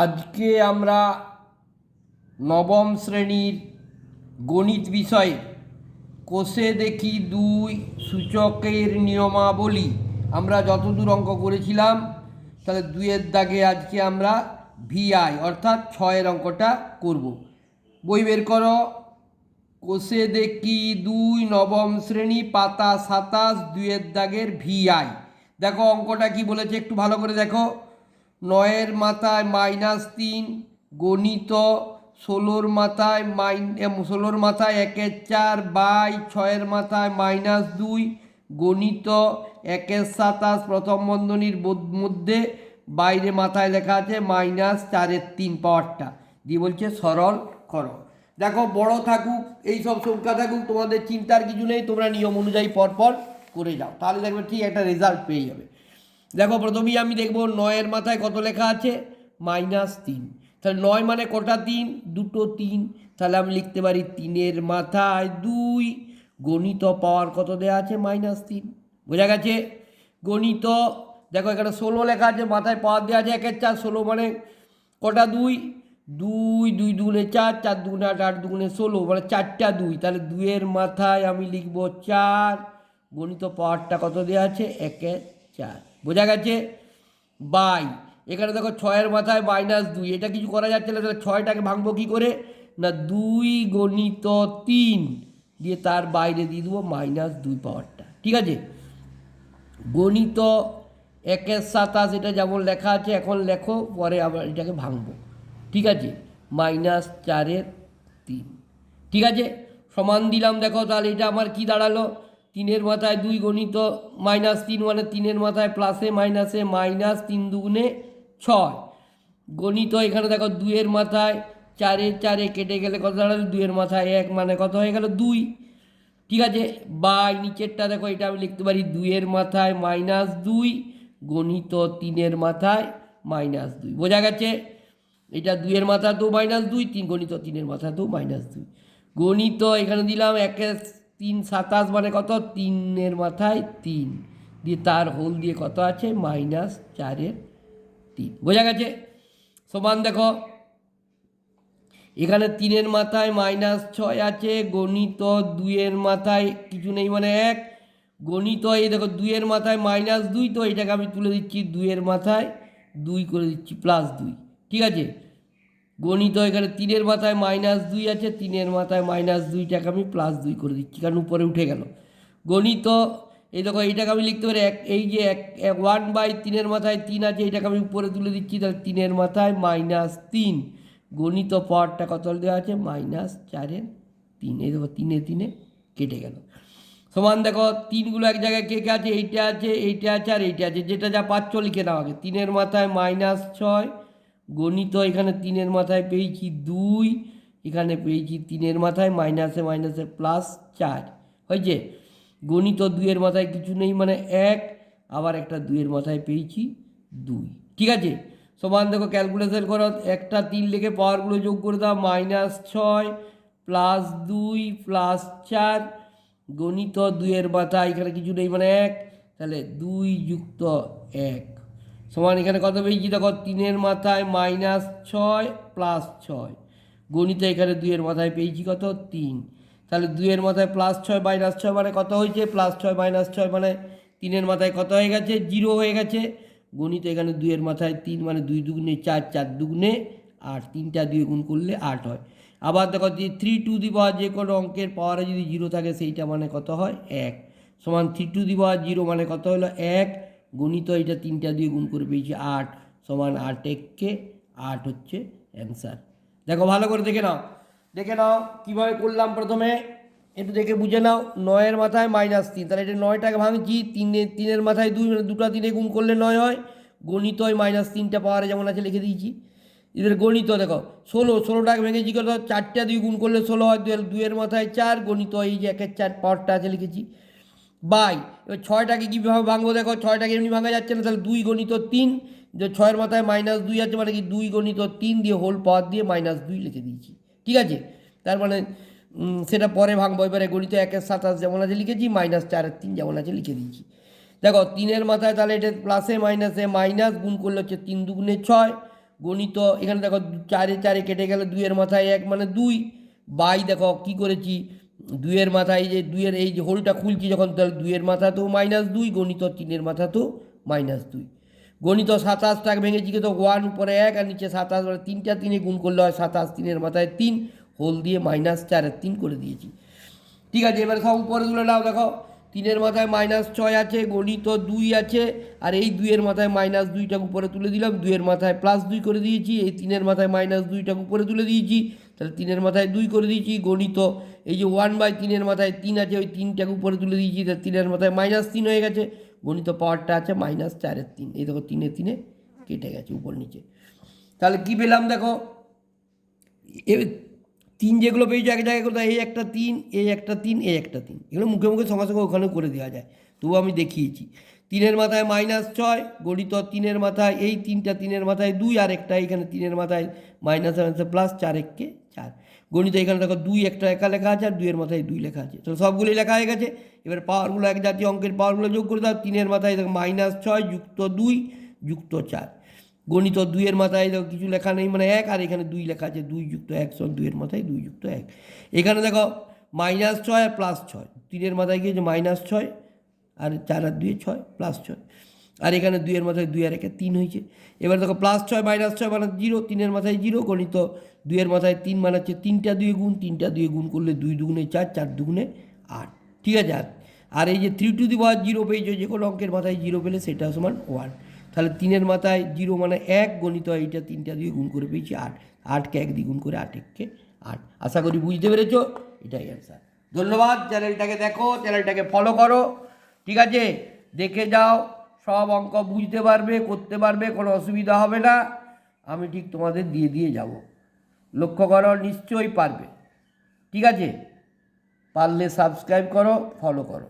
আজকে আমরা নবম শ্রেণীর গণিত বিষয়ে কোষে দেখি দুই সূচকের নিয়মাবলী আমরা যতদূর অঙ্ক করেছিলাম, তাহলে দুইয়ের দাগে আজকে আমরা ভিআই অর্থাৎ ছয়ের অঙ্কটা করব। বই বের করো। কোষে দেখি দুই নবম শ্রেণী পাতা 27 দুইয়ের দাগের ভিআই। দেখো অঙ্কটা কি বলেছে একটু ভালো করে দেখো। 9-এর মাথায় -3 গণিত 16-র মাথায় 1/4 বাই 6-এর মাথায় -2 গণিত 1/27 প্রথম বন্ধনীর মধ্যে বাইরে মাথায় লেখা আছে -4/3 পাওয়ারটা দিয়ে বলছে সরল করো। দেখো বড় থাকুক এইসব সংখ্যা থাকুক তোমাদের চিন্তার কিছু নেই, তোমরা নিয়ম অনুযায়ী পরপর করে যাও, তাহলে দেখবে ঠিক একটা রেজাল্ট পেয়ে যাবে। দেখো প্রথমেই আমি দেখব 9-এর মাথায় কত লেখা আছে -3, তাহলে 9 মানে কটা তিন, দুটো তিন, তাহলে আমি লিখতে পারি 3-এর মাথায় 2 গণিত পাওয়ার কত দেওয়া আছে -3, বোঝা গেছে। গণিত দেখো এখানে 16 লেখা আছে, মাথায় পাওয়ার দেওয়া আছে 1/4, 16 মানে কটা দুই, 2 2 2 4, 4 2 8, 8 2 16 মানে 4টা 2, তাহলে 2-এর মাথায় আমি লিখব 4, গণিত পাওয়ারটা কত দেওয়া আছে 1/4, বোঝা গেছে। বাই এখানে দেখো 6-এর মাথায় -2, এটা কিছু করা যাচ্ছে না, তাহলে 6টাকে ভাঙবো কী করে না 2 গণিত 3 দিয়ে তার বাইরে দিয়ে দেবো -2 পাওয়ারটা, ঠিক আছে। গণিত 1/27 এটা যেমন লেখা আছে এখন লেখো, পরে আবার এটাকে ভাঙবো, ঠিক আছে। -4/3, ঠিক আছে, সমান দিলাম। দেখো তাহলে এটা আমার কি দাঁড়ালো, 3-এর মাথায় 2 গণিত -3 মানে 3-এর মাথায় প্লাসে মাইনাসে -3 2 6 গণিত এখানে দেখো 2-এর মাথায় 4 কেটে গেলে কত দাঁড়ালো, 2-এর মাথায় 1 মানে কত হয়ে গেল 2, ঠিক আছে। বাই নিচেরটা দেখো এটা আমি লিখতে পারি 2-এর মাথায় -2 গণিত 3-এর মাথায় -2, বোঝা গেছে। এটা 2-এর মাথাতেও -2, 3 গণিত 3-এর মাথাতেও -2, গণিত এখানে দিলাম 1/3 27 মানে কত 3-এর মাথায় 3 দিয়ে তার হোল দিয়ে কত আছে -4/3, বোঝা গেছে। সমান দেখো এখানে 3-এর মাথায় -6 আছে, গণিত 2-এর মাথায় কিছু নেই মানে 1, গণিত এই দেখো 2-এর মাথায় -2, তো এটাকে আমি তুলে দিচ্ছি 2-এর মাথায় 2 করে দিচ্ছি +2, ঠিক আছে। গণিত এখানে 3-এর মাথায় -2 আছে, 3-এর মাথায় -2টাকে আমি +2 করে দিচ্ছি কারণ উপরে উঠে গেল। গণিত এই দেখো এইটাকে আমি লিখতে পারি এই যে 1/3-এর মাথায় 3 আছে, এইটাকে আমি উপরে তুলে দিচ্ছি, তাহলে 3-এর মাথায় -3 গণিত পাওয়ারটা কত দেওয়া আছে -4/3, এই দেখো 3 কেটে গেল। সমান দেখো 3গুলো এক জায়গায় কে কে আছে, এইটা আছে এইটা আছে আর এইটা আছে, যেটা যা পাচ্ছ লিখে নাও আগে। 3-এর মাথায় -6 গণিত এখানে 3-এর মাথায় পেয়েছি 2, এখানে পেয়েছি 3-এর মাথায় মাইনাসে মাইনাসে +4 হয়েছে। গণিত 2-এর মাথায় কিছু নেই মানে 1, আবার একটা 2-এর মাথায় পেয়েছি 2, ঠিক আছে। সমান দেখো ক্যালকুলেশন করো, একটা 3 লিখে পাওয়ারগুলো যোগ করে দাও, -6 +2 +4 গণিত 2-এর মাথায় এখানে কিছু নেই মানে 1, তাহলে 2 + 1 সমান এখানে কত পেয়েছি দেখো 3-এর মাথায় -6 +6 গণিত এখানে 2-এর মাথায় পেয়েছি কত 3, তাহলে 2-এর মাথায় +6 -6 মানে কত হয়েছে +6 -6 মানে 3-এর মাথায় কত হয়ে গেছে 0 হয়ে গেছে। গণিত এখানে 2-এর মাথায় 3 মানে 2 2 4, 4 2 8, 3টা 2 গুণ করলে 8 হয়। আবার দেখো যে 3 টু দি পাওয়ার যে কোনো অঙ্কের পাওয়ারে যদি 0 থাকে সেইটা মানে কত হয় 1, সমান 3 টু দি পাওয়ার 0 মানে কত হলো 1, গণিত এটা 3টা 2 গুণ করে পেয়েছি 8, সমান 8 1 8 হচ্ছে অ্যান্সার। দেখো ভালো করে দেখে নাও কীভাবে করলাম। প্রথমে একটু দেখে বুঝে নাও, 9-এর মাথায় -3, তাহলে এটা 9টাকে ভাঙছি, 3-এর মাথায় 2 মানে দুটো 3 গুণ করলে 9 হয়, গণিত ওই -3টা পাওয়ারে যেমন আছে লিখে দিয়েছি। এদের গণিত দেখো 16টাকে ভেঙেছি কত 4টা 2 গুণ করলে 16 হয়, 2-এর মাথায় 4 গণিত এই যে 1/4 পাওয়ারটা আছে লিখেছি। বাই এবার 6টাকে কীভাবে ভাঙবো দেখো, 6টাকে এমনি ভাঙা যাচ্ছে না, তাহলে 2 গণিত 3 যে 6-এর মাথায় -2 আছে মানে কি 2 গণিত 3 দিয়ে হোল পাওয়ার দিয়ে -2 লিখে দিয়েছি, ঠিক আছে। তার মানে সেটা পরে ভাঙবো। এবারে গণিত 1/27 যেমন আছে লিখেছি, -4/3 যেমন আছে লিখে দিয়েছি। দেখো 3-এর মাথায় তাহলে এটা প্লাসে মাইনাসে মাইনাস গুণ করলে হচ্ছে 3 2 6 গণিত এখানে দেখো 4 কেটে গেলে 2-এর মাথায় 1 মানে 2 বাই দেখো কি করেছি 2-এর মাথায় এই যে 2-এর এই যে হোলটা খুলছি যখন তাহলে 2-এর মাথাতেও -2 গণিত 3-এর মাথাতেও -2 গণিত 27টাকে ভেঙেছি কিন্তু 1 উপরে 1 আর নিচে 27 মানে 3টা 3-এ গুণ করলে হয় 27 3-এর মাথায় 3 হোল দিয়ে -4 আর 3 করে দিয়েছি। ঠিক আছে, এবার সব উপরে তুলে নাও। দেখো 3-এর মাথায় -6 আছে, গণিত 2 আছে, আর এই 2-এর মাথায় -2টাকে উপরে তুলে দিলাম, 2-এর মাথায় +2 করে দিয়েছি, এই 3-এর মাথায় -2টাকে উপরে তুলে দিয়েছি, তাহলে 3-এর মাথায় 2 করে দিয়েছি। গণিত এই যে 1/3-এর মাথায় 3 আছে, ওই 3টাকে উপরে তুলে দিয়েছি, তাহলে 3-এর মাথায় -3 হয়ে গেছে। গণিত পাওয়ারটা আছে -4-এর 3, এই দেখো 3-3 কেটে গেছে উপর নিচে। তাহলে কি পেলাম দেখো, 3 যেগুলো পেয়েছো এক জায়গায় করতে, এই একটা 3, এই একটা 3, এই একটা 3, এগুলো মুখে মুখে সঙ্গে সঙ্গে ওখানেও করে দেওয়া যায়, তবুও আমি দেখিয়েছি। 3-এর মাথায় -6 গণিত, 3-এর মাথায় এই 3টা 3-এর মাথায় 2 আর একটা এখানে 3-এর মাথায় -4 4 গণিত এখানে দেখো 2 একটা একা লেখা আছে আর 2-এর মাথায় 2 লেখা আছে, তো সবগুলোই লেখা হয়ে গেছে। এবার পাওয়ারগুলো এক জাতীয় অঙ্কের পাওয়ারগুলো যোগ করে দাও। 3-এর মাথায় দেখো -6 যুক্ত 2 যুক্ত 4, গণিত 2-এর মাথায় দেখো কিছু লেখা নেই মানে 1, আর এখানে 2 লেখা আছে, 2 যুক্ত 1 সমান 2-এর মাথায় 2 যুক্ত 1। এখানে দেখো -6 আর +6, 3-এর মাথায় গিয়েছে -6 আর 4 আর 2 6 +6, আর এখানে 2-এর মাথায় 2 আর 1 3 হয়েছে। এবার দেখো +6 -6 মানে 0, 3-এর মাথায় 0, গণিত 2-এর মাথায় 3 মানে হচ্ছে 3টা 2 গুণ, 3টা 2 গুণ করলে 2 দুগুণে 4, 4 দুগুণে 8। ঠিক আছে, আর এই যে 3⁻0 পেয়েছো, যে কোনো অঙ্কের মাথায় 0 পেলে সেটা সমান 1। তাহলে 3-এর মাথায় 0 মানে 1, গণিত এইটা 3টা 2 গুণ করে পেয়েছি 8, 8কে 1 দ্বিগুণ করে 8 1কে 8। আশা করি বুঝতে পেরেছো, এটাই অ্যান্সার। ধন্যবাদ, চ্যানেলটাকে দেখো, চ্যানেলটাকে ফলো করো। ঠিক আছে, দেখে যাও, সব অঙ্ক বুঝতে পারবে, করতে পারবে, কোনো অসুবিধা হবে না, আমি ঠিক তোমাদের দিয়ে দিয়ে যাব। লক্ষ্য করো, নিশ্চয়ই পারবে। ঠিক আছে, পারলে সাবস্ক্রাইব করো, ফলো করো।